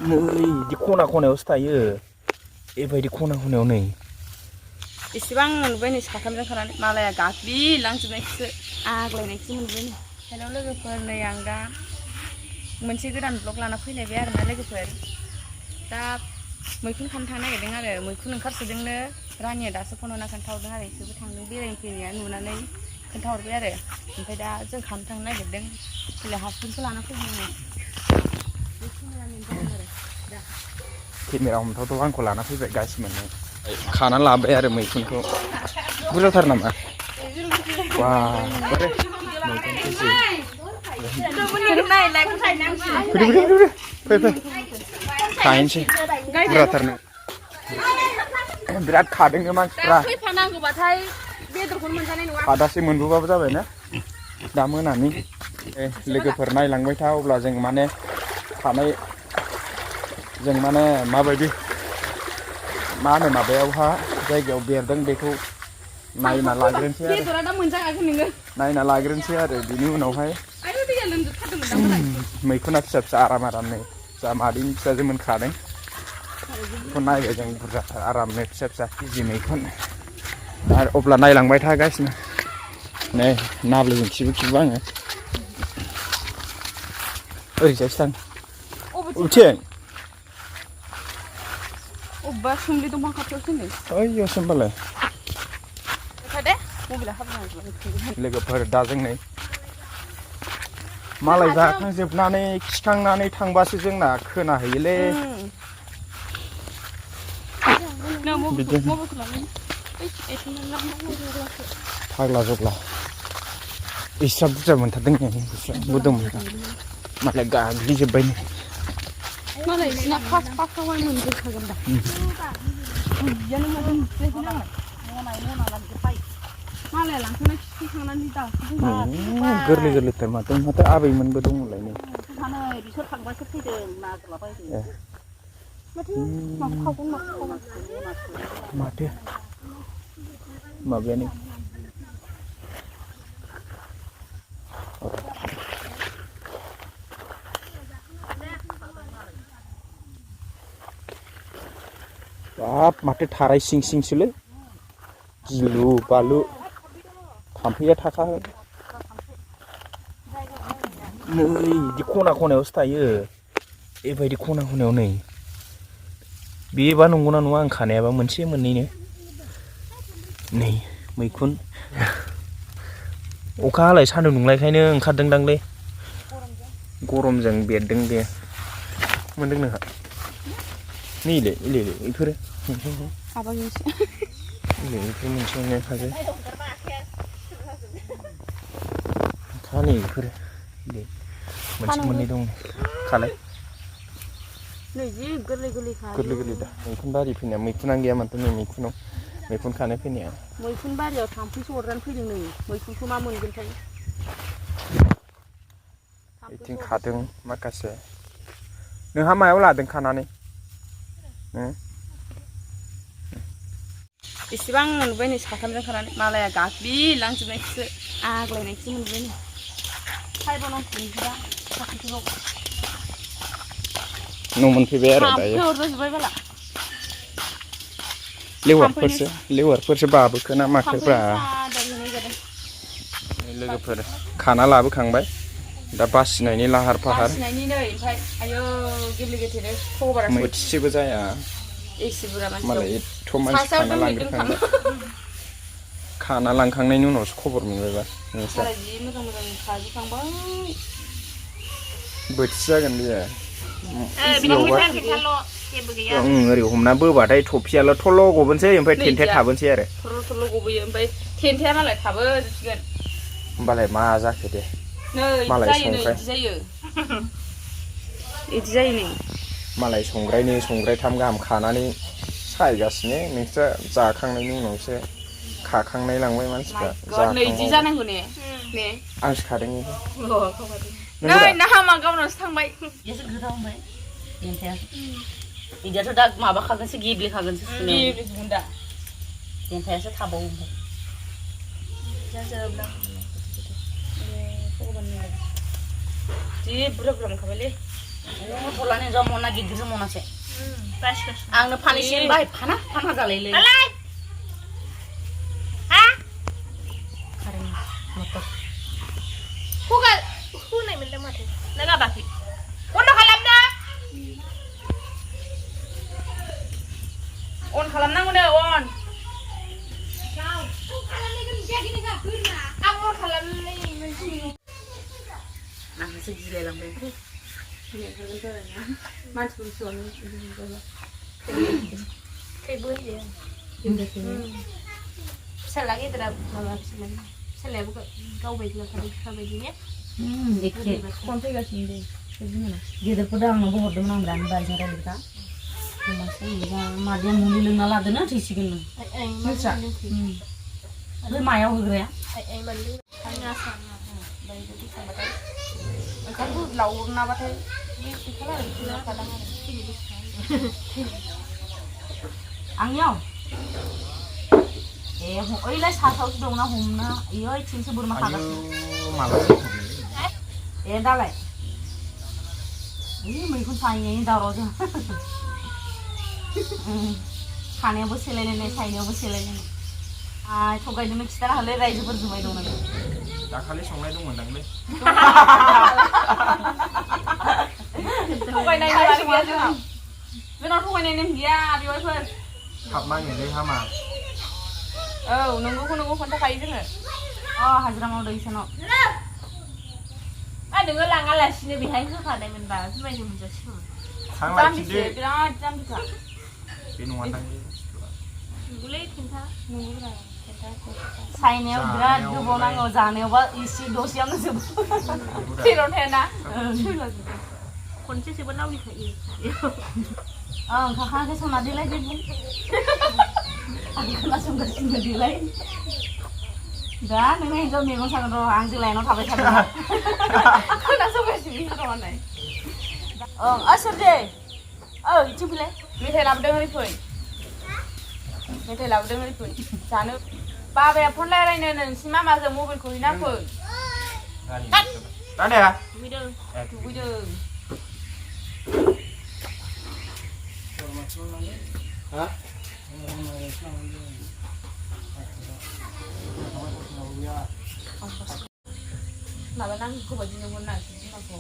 नै बिदि खना खनायावसो थायो बेबायदि खना खनायाव नै इसेबां मोनबाय नै साथामजों खानानै मालाया गाग्लिलांजोबनायखौसो आग्लायनायखौसो मोनबाय नै हेलौ लोगोफोर नै आं दा मोनसे गोदान ब्लग लाना फैलायबाय आरोना लोगोफोर दा मैखुन खानो थांनो नागिरदों आरो मैखुन ओंखारसोदोंनो रानिया दासो फन हरना खोन्थाहरदों आरो इसोरबो थांदों बेरायनो फैनाया नुनानै खोन्थाहरबाय आरो ओमफ्राय दा जों खानो थांनो नागिरदों हले हासबेन्डखौ लाना फैदों आरो केमेरा हमथावथ' आंखौ लाना फैबाय गासि मोननाय खाना लाबाय आरो मैखुनखौ बुरजाथार नामा बा फै खाहैनोसै बुरजाथारनो बिराद खादोंनो मानसिफ्रा खादासे मोनबोबाबो जाबाय ना दा मोनानि लोगोफोर नायलांबाय था अब्ला जों माने खानाय जों माने माबायदि मा होनो माबायावहा जायगायाव बेरदों बेखौ नायना लाग्रोनोसै आरो बिनि उनावहाय मैखुना फिसा फिसा आरामनो जा मादैनि फिसाजोमोन खादों बेखौ नायबाय जों बुरजाथार आरामनो फिसा फिसा केजि मैखुन आरो अब्ला नायलांबाय थागासिनो नै नाब्लोजों खिबु आङो ओरैजायसो थां उथिं अब्बा सोमलि दंफां खाथियावसो नै ओइयावसो होमबालाय दे मबाइला हाबनांगौ लोगोफोर दा जों नै मालाय जाखांजोबनानै खिखांनानै थांबासो जोंना खोनाहैयोलै बिदिनो फाग्ला जग्ला इस्रा बुरजा मोनथारदों मोदोमफ्रा मालाय गाग्लिजोब्बाय मालाय बिसिना फार्स्टआवहाय मोनजोबखागोन दा मालाया लांखांना खिखांनानै गोरलै गोरलैथार माथो आबैमोनबो दंलाय नै बिसोर थांबासो फैदों नागिरलाबायदों माथो माबायानो बाब माथो थाराय सिं सिंसोलै गिलु बालु थाम्फैया थाखागोन नै बिदि खना खनायावसो थायो बेबायदि खना खनायाव नै बेबा नंगौना नङा आं खानायाबा मोनसे मोननैनो नै मैखुन अखा हालाय सान्दुं दुंलायखायनो ओंखारदोंदांलै गरमजों बेरदों बे मोनदों नोंहा नैलै बेफोरो बेफोर मोनसे मोननायखासो खानै बेफोरो मोनसे मोननै दं खालाय गोरलै दा मैखुन बारि फैनाया मैखुनानो गैया माथो नै मैखुन खानो फैनाया मैखुन बारियाव थाम्फैसो अरजानो फैदों नै मैखुनखौ मा मोनगोनथाय बिथिं खादों माखासे नोंहा मायाव लादों खानानै इसेबां मोनबाय नै साथामजों खानानै मालाया गाग्लिलांजोबनायखौसो आग्लायनायखौसो मोनबाय नै न' मोनफैबाय आरो दायो लेवारफोरसो बाबोखोना माखोब्रा लोगोफोर खाना लाबोखांबाय दा बासिनायनि लाहार फाहार मोथिसेबो जाया मालाय एथ' मानसि खाना लांग्रोखांबाय खाना लांखांनायनि उनावसो खबर मोनबायबा नोंस्रा बोथिसे जागोन बेयो ओरै हमना बोबाथाय थफियाल' थल' गबोनोसै ओमफ्राय थेन्थाया थाबोनोसै आरो थल' गबोयो ओमफ्राय थेन्थाया मालाय थाबोजोबसिगोन होमबालाय मा जाखो दे मालाय संग्राय बिदि जायो नै मालाय संग्रायथाम गाहाम खानानै सायगासिनो नोंस्रा जाखांनायनि उनावसो खाखांनाय लांबाय मानसिफ्रा जानांगौ ने आंसो खादों नै नामा गावनावसो थांबाय एसे गोथाव मोनबाय बिदियाथ' दा माबाखागोनसो गेब्लेखागोनसो गेब्लेखागोन दा देन्थायासो थाबावो जि बुरजा मोनखाबायलै थलानि जा मना गिदिर मनासे बासिगास आंनो फानैसे बाय फाना जालायलै आलाय हा खारेन मटर हुगा हुनाय मोनदों माथो नों गाबाखै बन्द खालामदो अन खालामनांगौनो अन आं अन खालामनानै आंसो गिलायलांबाय मानसिफोर थैबो होयो फिसाला गेदेरा माबा फिसालायाबो गावबायदि खाबायदि ने एखे फन फैगासिनो दे गेदेरफोरदा आंनावबो हरदोंमोन आं दानि बायजों रायलायग्रा होमबासो होयोबा मादैया मुलि लोंना लादोना थैसिगोन मिथिया बै मायाव होग्राया ओंखामखौ लावनाबाथाय आंनियाव ए ओइलाय सासावसो दंना हमना इयो इथिंसो बोरमा खागासिनो ए दालाय मैखुन सायनायनि दावरावजों खानायावबो सेलायलायनाय सायनायावबो सेलायलायनाय थगायदोंनो खिथाना होलै रायजोफोर जुमाय दं नालाय दाखालि संनाय दंमोनदांलै थगायनाय गैया जोंनाव थगायनाय नेम गैया बेवाइफोर थाब नाङोलै हामा औ नंगौखौ खोन्थाखायो जोङो हाजिरा मावदों इसानाव नोङो लाङालासिनो बेहाय होखानायमोनबा जुमायजों मोनजासिगौमोन थांलायफिनदो बिराद जाम्बिखा बे नङादां नंगौलै खिन्था नंगौब्रा सायनायाव बिराद गोबाव नांगौ जानायावबा इसे दसेयावनो जोबो थेराव थायाना खनसेसोबो नावलिखायो ओंखारखानायखौ संना देलाय बे आं खोनासंगासिनो देलाय दा नोङो हिन्जाव मैगं संगोन र' आं जोलायनाव थाबाय थादों खोनासंगासिनो होननाय सोर दे इथिं फैलाय मेथाइ लाबोदों ओरै फै मेथाइ लाबोदों ओरै फै जानो बाबाया फन रायलायनो नोंसिनि मामाजों मबाइलखौ हैना फै दादाया दुगैदों माबा नांगौ बायदि नंगौमोन ना बिमाखौ